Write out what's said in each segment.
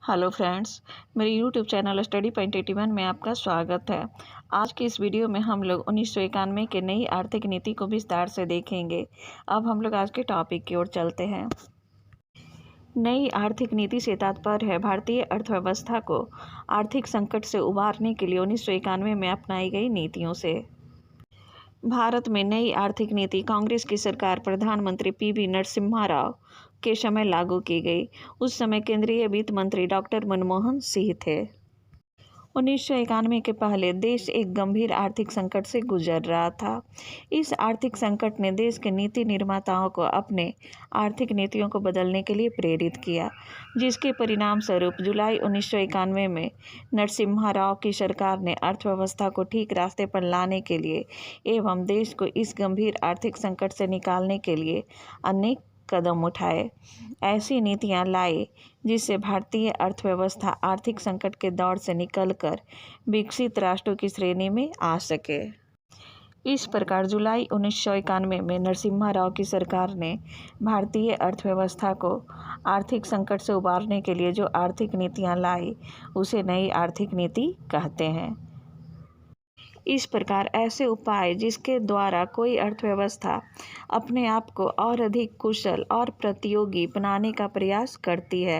Hello friends, मेरे YouTube channel study point 81 में आपका स्वागत है। आज की इस वीडियो में हम लोग 1991 के नई आर्थिक नीति को विस्तार से देखेंगे। अब हम लोग आज के टॉपिक की ओर चलते हैं। नई आर्थिक नीति से तात्पर्य है भारतीय अर्थव्यवस्था को आर्थिक संकट से उबारने के लिए 1991 में अपनाई गई नीतियों से। भारत में नई आर्थिक नीति कांग्रेस की सरकार प्रधानमंत्री पीवी नरसिम्हा राव के समय लागू की गई। उस समय केंद्रीय वित्त मंत्री डॉक्टर मनमोहन सिंह थे। 1991 के पहले देश एक गंभीर आर्थिक संकट से गुजर रहा था। इस आर्थिक संकट ने देश के नीति निर्माताओं को अपने आर्थिक नीतियों को बदलने के लिए प्रेरित किया, जिसके परिणाम स्वरूप जुलाई 1991 में नरसिम्हा राव की सरकार ने अर्थव्यवस्था को ठीक रास्ते पर लाने के लिए एवं देश को इस गंभीर आर्थिक संकट से निकालने के लिए अनेक कदम उठाए। ऐसी नीतियां लाई जिससे भारतीय अर्थव्यवस्था आर्थिक संकट के दौर से निकलकर विकसित राष्ट्रों की श्रेणी में आ सके। इस प्रकार जुलाई 1991 में नरसिम्हा राव की सरकार ने भारतीय अर्थव्यवस्था को आर्थिक संकट से उबारने के लिए जो आर्थिक नीतियां लाई उसे नई आर्थिक नीति कहते हैं। इस प्रकार ऐसे उपाय जिसके द्वारा कोई अर्थव्यवस्था अपने आप को और अधिक कुशल और प्रतियोगी बनाने का प्रयास करती है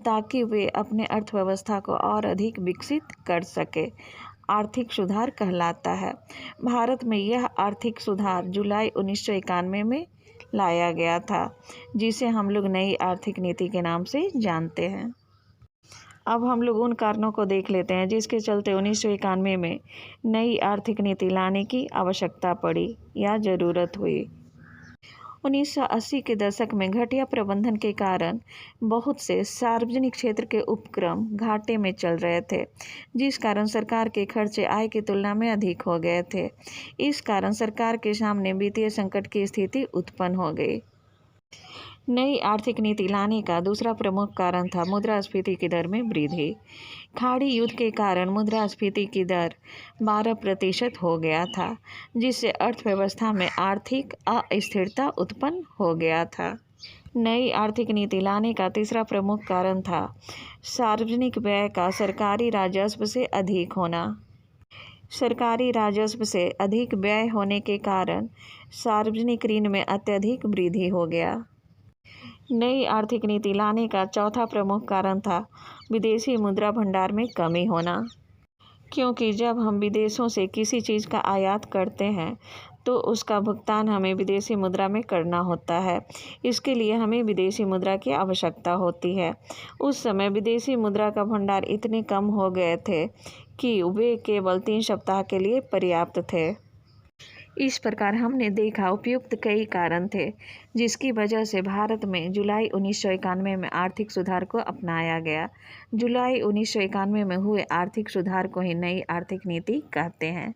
ताकि वे अपने अर्थव्यवस्था को और अधिक विकसित कर सके, आर्थिक सुधार कहलाता है। भारत में यह आर्थिक सुधार जुलाई 1991 में लाया गया था, जिसे हम लोग नई आर्थिक नीति के नाम से जानते हैं। अब हम लोग उन कारणों को देख लेते हैं जिसके चलते 1991 में नई आर्थिक नीति लाने की आवश्यकता पड़ी या ज़रूरत हुई। 1980 के दशक में घटिया प्रबंधन के कारण बहुत से सार्वजनिक क्षेत्र के उपक्रम घाटे में चल रहे थे, जिस कारण सरकार के खर्चे आय की तुलना में अधिक हो गए थे। इस कारण सरकार के सामने वित्तीय संकट की स्थिति उत्पन्न हो गई। नई आर्थिक नीति लाने का दूसरा प्रमुख कारण था मुद्रास्फीति की दर में वृद्धि। खाड़ी युद्ध के कारण मुद्रास्फीति की दर 12% हो गया था, जिससे अर्थव्यवस्था में आर्थिक अस्थिरता उत्पन्न हो गया था। नई आर्थिक नीति लाने का तीसरा प्रमुख कारण था सार्वजनिक व्यय का सरकारी राजस्व से अधिक होना। सरकारी राजस्व से अधिक व्यय होने के कारण सार्वजनिक ऋण में अत्यधिक वृद्धि हो गया। नई आर्थिक नीति लाने का चौथा प्रमुख कारण था विदेशी मुद्रा भंडार में कमी होना, क्योंकि जब हम विदेशों से किसी चीज़ का आयात करते हैं तो उसका भुगतान हमें विदेशी मुद्रा में करना होता है। इसके लिए हमें विदेशी मुद्रा की आवश्यकता होती है। उस समय विदेशी मुद्रा का भंडार इतने कम हो गए थे कि वे केवल 3 सप्ताह के लिए पर्याप्त थे। इस प्रकार हमने देखा उपयुक्त कई कारण थे जिसकी वजह से भारत में जुलाई 1991 में आर्थिक सुधार को अपनाया गया। जुलाई 1991 में हुए आर्थिक सुधार को ही नई आर्थिक नीति कहते हैं।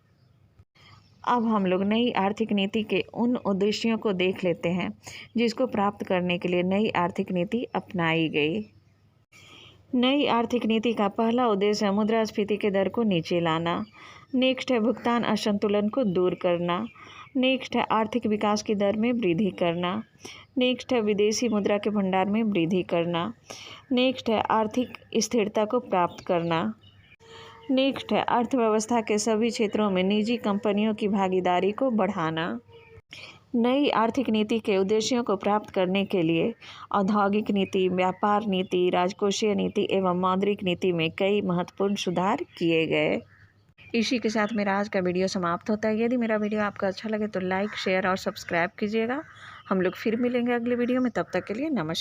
अब हम लोग नई आर्थिक नीति के उन उद्देश्यों को देख लेते हैं जिसको प्राप्त करने के लिए नई आर्थिक नीति अपनाई गई। नई आर्थिक नीति का पहला उद्देश्य है मुद्रास्फीति के दर को नीचे लाना। नेक्स्ट है भुगतान असंतुलन को दूर करना। नेक्स्ट है आर्थिक विकास की दर में वृद्धि करना। नेक्स्ट है विदेशी मुद्रा के भंडार में वृद्धि करना। नेक्स्ट है आर्थिक स्थिरता को प्राप्त करना। नेक्स्ट है अर्थव्यवस्था के सभी क्षेत्रों में निजी कंपनियों की भागीदारी को बढ़ाना। नई आर्थिक नीति के उद्देश्यों को प्राप्त करने के लिए औद्योगिक नीति, व्यापार नीति, राजकोषीय नीति एवं मौद्रिक नीति में कई महत्वपूर्ण सुधार किए गए। इसी के साथ मेरा आज का वीडियो समाप्त होता है। यदि मेरा वीडियो आपको अच्छा लगे तो लाइक, शेयर और सब्सक्राइब कीजिएगा। हम लोग फिर मिलेंगे अगले वीडियो में। तब तक के लिए नमस्कार।